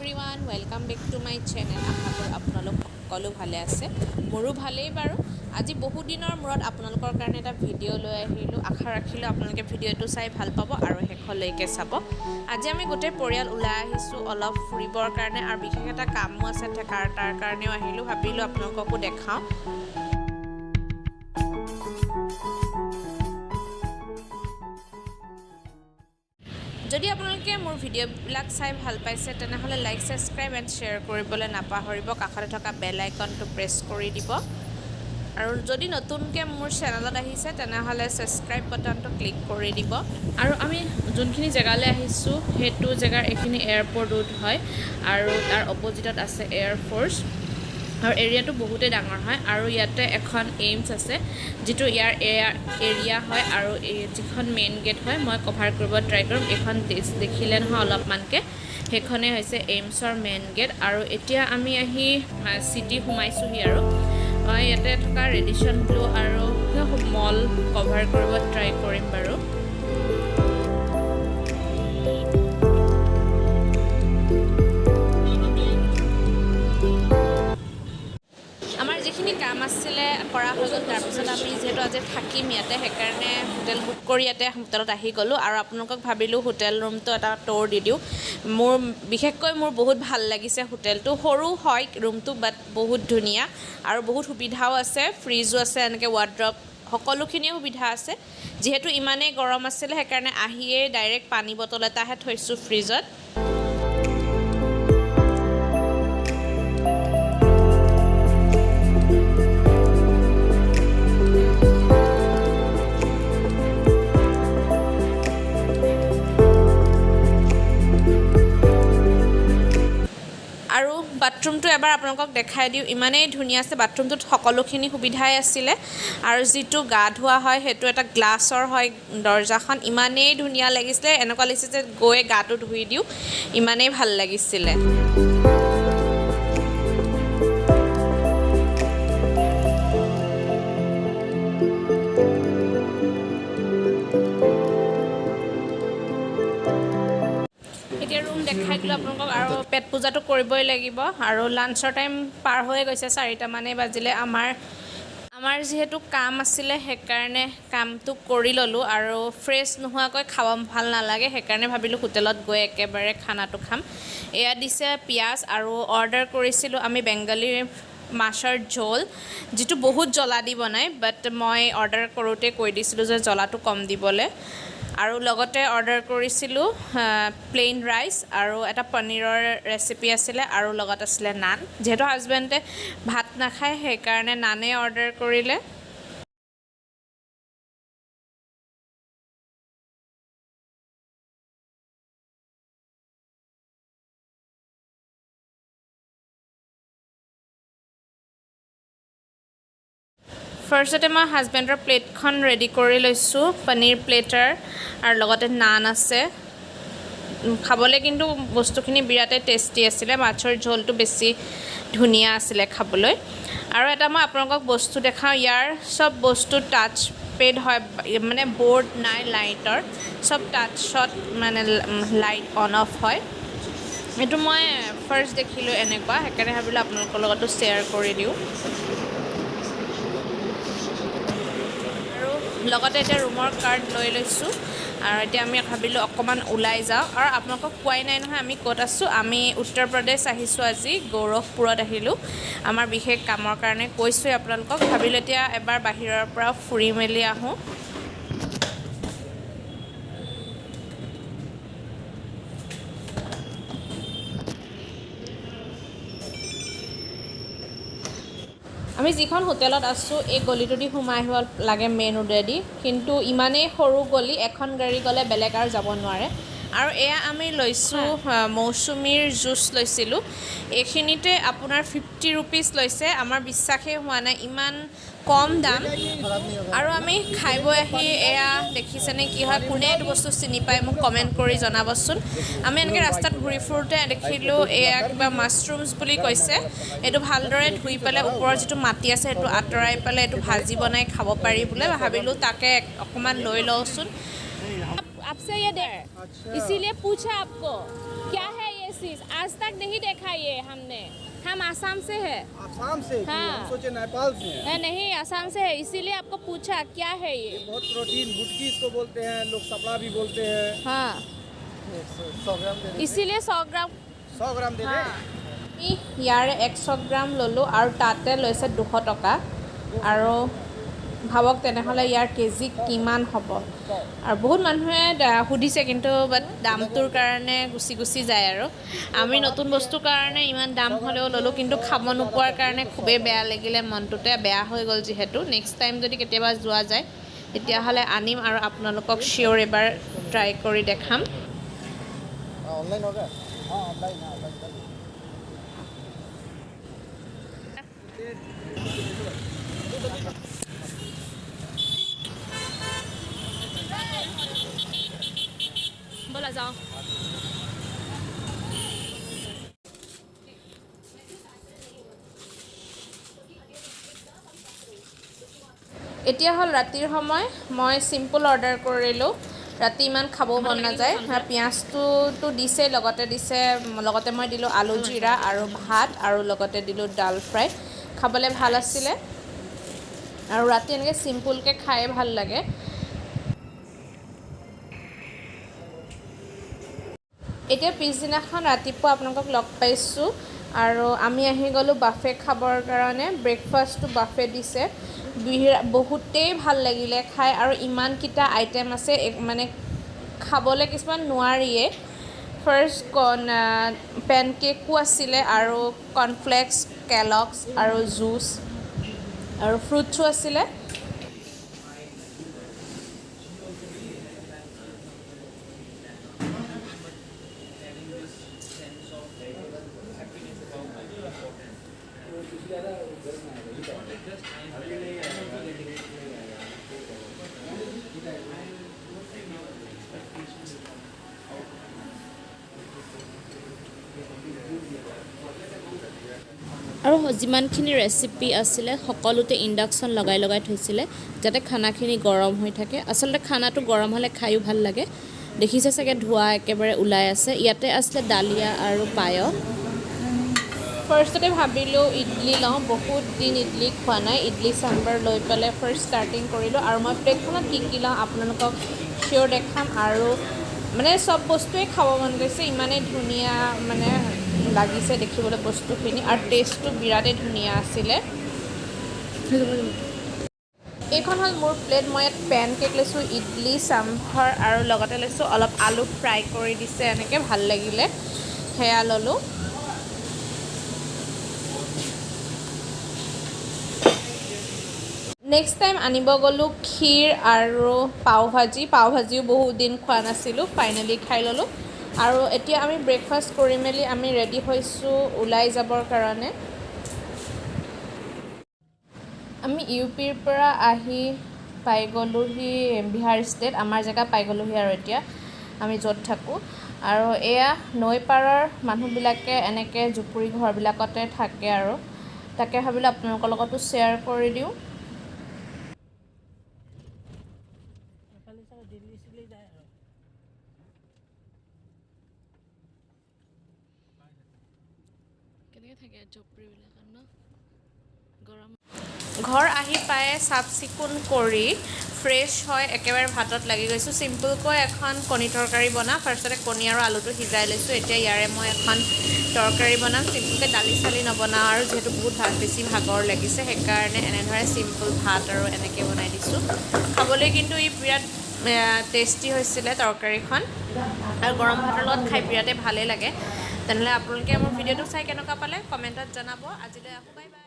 Everyone welcome back to my channel. আশা কৰোঁ আপোনালোক সকলো ভালে আছে, মোৰো ভালেই বাৰু। আজি বহুত দিনৰ মূৰত আপোনালোকৰ কাৰণে এটা ভিডিঅ' লৈ আহিলোঁ। আশা ৰাখিলোঁ আপোনালোকে ভিডিঅ'টো চাই ভাল পাব আৰু শেষলৈকে চাব। আজি আমি গোটেই পৰিয়াল ওলাই আহিছোঁ অলপ ফুৰিবৰ কাৰণে, আৰু বিশেষ এটা কামো আছে তাৰ কাৰণেও আহিলোঁ। ভাবিলোঁ আপোনালোককো দেখাওঁ। যদি আপোনালোকে মোৰ ভিডিঅ'বিলাক চাই ভাল পাইছে তেনেহ'লে লাইক, ছাবস্ক্ৰাইব এণ্ড শ্বেয়াৰ কৰিবলৈ নাপাহৰিব। কাষতে থকা বেল আইকনটো প্ৰেছ কৰি দিব, আৰু যদি নতুনকৈ মোৰ চেনেলত আহিছে তেনেহ'লে ছাবস্ক্ৰাইব বাটনটো ক্লিক কৰি দিব। আৰু আমি যোনখিনি জেগালৈ আহিছোঁ সেইটো জেগাৰ এইখিনি এয়াৰপৰ্ট ৰোড হয়, আৰু তাৰ অপজিটত আছে এয়াৰফ'ৰ্চ, আৰু এৰিয়াটো বহুতেই ডাঙৰ হয়। আৰু ইয়াতে এখন এইমছ আছে, যিটো ইয়াৰ এৰিয়া হয়, আৰু যিখন মেইন গেট হয় মই কভাৰ কৰিব ট্ৰাই কৰিম। এইখন দেখিলে নহয় অলপমানকৈ, সেইখনেই হৈছে এইমছৰ মেইন গেট। আৰু এতিয়া আমি আহি চিটি সোমাইছোঁহি, আৰু ইয়াতে থকা ৰেডিশ্যন ব্লু আৰু মল কভাৰ কৰিব ট্ৰাই কৰিম বাৰু। যিখিনি কাম আছিলে কৰা হৈ গ'ল। তাৰপিছত আমি যিহেতু আজি থাকিম ইয়াতে, সেইকাৰণে হোটেল বুক কৰি ইয়াতে হোটেলত আহি গ'লোঁ। আৰু আপোনালোকক ভাবিলোঁ হোটেল ৰুমটো এটা ট'ৰ দি দিওঁ। বিশেষকৈ মোৰ বহুত ভাল লাগিছে হোটেলটো। সৰু হয় ৰুমটো, বাট বহুত ধুনীয়া আৰু বহুত সুবিধাও আছে। ফ্ৰিজো আছে, এনেকৈ ৱাৰ্ড্ৰব, সকলোখিনিয়ে সুবিধা আছে। যিহেতু ইমানেই গৰম আছিলে সেইকাৰণে আহিয়েই ডাইৰেক্ট পানী বটল এটাহে থৈছোঁ ফ্ৰিজত। আৰু বাথৰুমটো এবাৰ আপোনালোকক দেখাই দিওঁ। ইমানেই ধুনীয়া আছে, বাথৰুমটোত সকলোখিনি সুবিধাই আছিলে। আৰু যিটো গা ধোৱা হয় সেইটো এটা গ্লাছৰ হয় দৰ্জাখন। ইমানেই ধুনীয়া লাগিছিলে, এনেকুৱা লাগিছে যে গৈ গাটো ধুই দিওঁ, ইমানেই ভাল লাগিছিলে। এতিয়া ৰুম দেখাই দিলোঁ আপোনালোকক, আৰু পেট পূজাটো কৰিবই লাগিব। আৰু লাঞ্চৰ টাইম পাৰ হৈ গৈছে, 4টামানেই বাজিলে। আমাৰ যিহেতু কাম আছিলে সেইকাৰণে কামটো কৰি ল'লোঁ, আৰু ফ্ৰেছ নোহোৱাকৈ খাব ভাল নালাগে। সেইকাৰণে ভাবিলোঁ হোটেলত গৈ একেবাৰে খানাটো খাম। এয়া দিছে পিঁয়াজ, আৰু অৰ্ডাৰ কৰিছিলোঁ আমি বেংগলী মাছৰ জোল, যিটো বহুত জ্বলা দি বনায়, বাট মই অৰ্ডাৰ কৰোঁতে কৈ দিছিলোঁ যে জ্বলাটো কম দিবলৈ। আৰু লগতে অৰ্ডাৰ কৰিছিলোঁ প্লেইন ৰাইচ, আৰু এটা পনীৰৰ ৰেচিপি আছিলে, আৰু লগত আছিলে নান। যিহেতু হাজবেণ্ডে ভাত নাখায় সেইকাৰণে নানেই অৰ্ডাৰ কৰিলে। ফাৰ্ষ্টতে মই হাজবেণ্ডৰ প্লেটখন ৰেডি কৰি লৈছোঁ, পনীৰ প্লেটাৰ, আৰু লগতে নান আছে। খাবলৈ কিন্তু বস্তুখিনি বিৰাটেই টেষ্টি আছিলে। মাছৰ ঝোলটো বেছি ধুনীয়া আছিলে খাবলৈ। আৰু এটা মই আপোনালোকক বস্তু দেখাওঁ, ইয়াৰ চব বস্তু টাচ পেড হয়, মানে বৰ্ড নাই লাইটৰ, চব টাচত মানে লাইট অন অফ হয়। এইটো মই ফাৰ্ষ্ট দেখিলোঁ এনেকুৱা, সেইকাৰণে ভাবিলোঁ আপোনালোকৰ লগতো শ্বেয়াৰ কৰি দিওঁ। লগতে এতিয়া ৰুমৰ কাৰ্ড লৈ লৈছোঁ, আৰু এতিয়া আমি ভাবিলোঁ অকণমান ওলাই যাওঁ। আৰু আপোনালোকক কোৱাই নাই নহয় আমি ক'ত আছোঁ। আমি উত্তৰ প্ৰদেশ আহিছোঁ আজি, গৌৰখপুৰত আহিলোঁ আমাৰ বিশেষ কামৰ কাৰণে। কৈছোঁৱেই আপোনালোকক। ভাবিলোঁ এতিয়া এবাৰ বাহিৰৰ পৰা ফুৰি মেলি আহোঁ। আমি যিখন হোটেলত আছোঁ এই গলিটো দি সোমাই আহিব লাগে মেইন ৰোডেদি, কিন্তু ইমানেই সৰু গলি, এখন গাড়ী গ'লে বেলেগ আৰু যাব নোৱাৰে। আৰু এয়া আমি লৈছোঁ মৌচুমীৰ জুচ লৈছিলোঁ। এইখিনিতে আপোনাৰ 50 ৰুপিজ লৈছে। আমাৰ বিশ্বাসেই হোৱা নাই ইমান কম দাম। আৰু আমি খাই বৈ আহি এয়া দেখিছেনে কি হয়, কোনে এইটো বস্তু চিনি পায় মোক কমেণ্ট কৰি জনাবচোন। আমি এনেকৈ ৰাস্তাত ঘূৰি ফুৰোঁতে দেখিলোঁ এয়া কিবা মাছৰুমছ বুলি কৈছে। এইটো ভালদৰে ধুই পেলাই ওপৰৰ যিটো মাটি আছে সেইটো আঁতৰাই পেলাই এইটো ভাজি বনাই খাব পাৰি বোলে। ভাবিলোঁ তাকে অকণমান লৈ লওঁচোন। आपसे ये दे इसीलिए पूछा आपको क्या है ये चीज़ आज तक नहीं देखा ये हमने। हम आसाम से है। आसाम से? हाँ। हम सोचे नेपाल से हैं। नहीं, आसाम से है, इसीलिए आपको पूछा क्या है ये। बहुत प्रोटीन, बुटकी इसको बोलते हैं, लोग सपड़ा भी बोलते हैं। हाँ, 100 ग्राम दे दें। इसीलिए 100 ग्राम। 100 গ্রাম দে हाँ। দেं। ইয়াৰে 100 গ্ৰাম ল'লোঁ আৰু তাতে লৈছে 200 টকা। আৰু ভাবক তেনেহ'লে ইয়াৰ কেজি কিমান হ'ব। আৰু বহুত মানুহে সুধিছে, কিন্তু বাট দামটোৰ কাৰণে গুচি যায়। আৰু আমি নতুন বস্তুৰ কাৰণে ইমান দাম হ'লেও ল'লোঁ, কিন্তু খাব নোপোৱাৰ কাৰণে খুবেই বেয়া লাগিলে, মনটোতে বেয়া হৈ গ'ল। যিহেতু নেক্সট টাইম যদি কেতিয়াবা যোৱা যায় তেতিয়াহ'লে আনিম আৰু আপোনালোকক চিয়'ৰ এবাৰ ট্ৰাই কৰি দেখাম। ऑनलाइन होगा? हाँ ऑनलाइन है, ऑनलाइन कर। ব'লা যাওঁ। এতিয়া হ'ল ৰাতিৰ সময়। মই চিম্পল অৰ্ডাৰ কৰিলোঁ, ৰাতি ইমান খাব মন নাযায়। পিঁয়াজটোতো দিছে, লগতে মই দিলোঁ আলু জিৰা আৰু ভাত, আৰু লগতে দিলোঁ ডাল ফ্ৰাই। খাবলৈ ভাল আছিলে, আৰু ৰাতি এনেকৈ চিম্পুলকৈ খাই ভাল লাগে। এতিয়া পিছদিনাখন ৰাতিপুৱা আপোনালোকক লগ পাইছোঁ, আৰু আমি আহি গ'লোঁ বাফে খাবৰ কাৰণে। ব্ৰেকফাষ্টটো বাফে দিছে, বহুতেই ভাল লাগিলে খাই, আৰু ইমানকেইটা আইটেম আছে মানে খাবলৈ কিছুমান নোৱাৰিয়ে। ফাৰ্ষ্ট পেনকেকো আছিলে, আৰু কৰ্ণফ্লেক্স, কেলগছ আৰু জুচ আৰু ফ্ৰুটছো আছিলে। আৰু যিমানখিনি ৰেচিপি আছিলে সকলোতে ইণ্ডাকশ্যন লগাই থৈছিলে, যাতে খানাখিনি গৰম হৈ থাকে। আচলতে খানাটো গৰম হ'লে খায়ো ভাল লাগে। দেখিছে চাগে ধোঁৱা একেবাৰে ওলাই আছে। ইয়াতে আছিলে দালিয়া আৰু পায়স। ফাৰ্ষ্টতে ভাবিলোঁ ইডলি লওঁ, বহুত দিন ইডলি খোৱা নাই। ইডলি চাম্বাৰ লৈ পেলাই ফাৰ্ষ্ট ষ্টাৰ্টিং কৰিলোঁ, আৰু মই প্লেটখনত কি লওঁ আপোনালোকক চিয়'ৰ দেখাম। আৰু মানে চব বস্তুৱেই খাব মন গৈছে, ইমানেই ধুনীয়া মানে লাগিছে দেখিবলৈ বস্তুখিনি, আৰু টেষ্টটো বিৰাটেই ধুনীয়া আছিলে। এইখন হ'ল মোৰ প্লেট। মই ইয়াত পেন কেক লৈছোঁ, ইডলি চাম্ভাৰ, আৰু লগতে লৈছোঁ অলপ আলু ফ্ৰাই কৰি দিছে, এনেকৈ ভাল লাগিলে, সেয়া ল'লোঁ। নেক্সট টাইম আনিব গ'লোঁ ক্ষীৰ আৰু পাওভাজিও বহুত দিন খোৱা নাছিলোঁ, ফাইনেলি খাই ল'লোঁ। আৰু এতিয়া আমি ব্ৰেকফাষ্ট কৰি মেলি আমি ৰেডি হৈছোঁ ওলাই যাবৰ কাৰণে। আমি UPৰ পৰা আহি পাই গ'লোহি বিহাৰ ষ্টেট, আমাৰ জেগা পাই গ'লোহি। আৰু এতিয়া আমি য'ত থাকোঁ, আৰু এয়া নৈ পাৰৰ মানুহবিলাকে এনেকৈ জুপুৰি ঘৰবিলাকতে থাকে, আৰু তাকে ভাবিলোঁ আপোনালোকৰ লগতো শ্বেয়াৰ কৰি দিওঁ। ঘৰ আহি পাই চাফ চিকুণ কৰি ফ্ৰেছ হৈ একেবাৰে ভাতত লাগি গৈছোঁ। চিম্পুলকৈ এখন কণী তৰকাৰী বনাম। ফাৰ্ষ্টতে কণী আৰু আলুটো সিজাই লৈছোঁ। এতিয়া ইয়াৰে মই এখন তৰকাৰী বনাম। চিম্পুলকৈ দালি চালি নবনাওঁ, আৰু যিহেতু বহুত বেছি ভাগৰ লাগিছে, সেইকাৰণে এনেদৰে চিম্পুল ভাত আৰু এনেকৈ বনাই দিছোঁ। খাবলৈ কিন্তু ই বিৰাট টেষ্টি হৈছিলে তৰকাৰীখন, আৰু গৰম ভাতৰ লগত খাই বিৰাটেই ভালেই লাগে। তেনেহ'লে আপোনালোকে মোৰ ভিডিঅ'টো চাই কেনেকুৱা পালে কমেণ্টত জনাব। আজিলৈ আকৌ বাই বাই।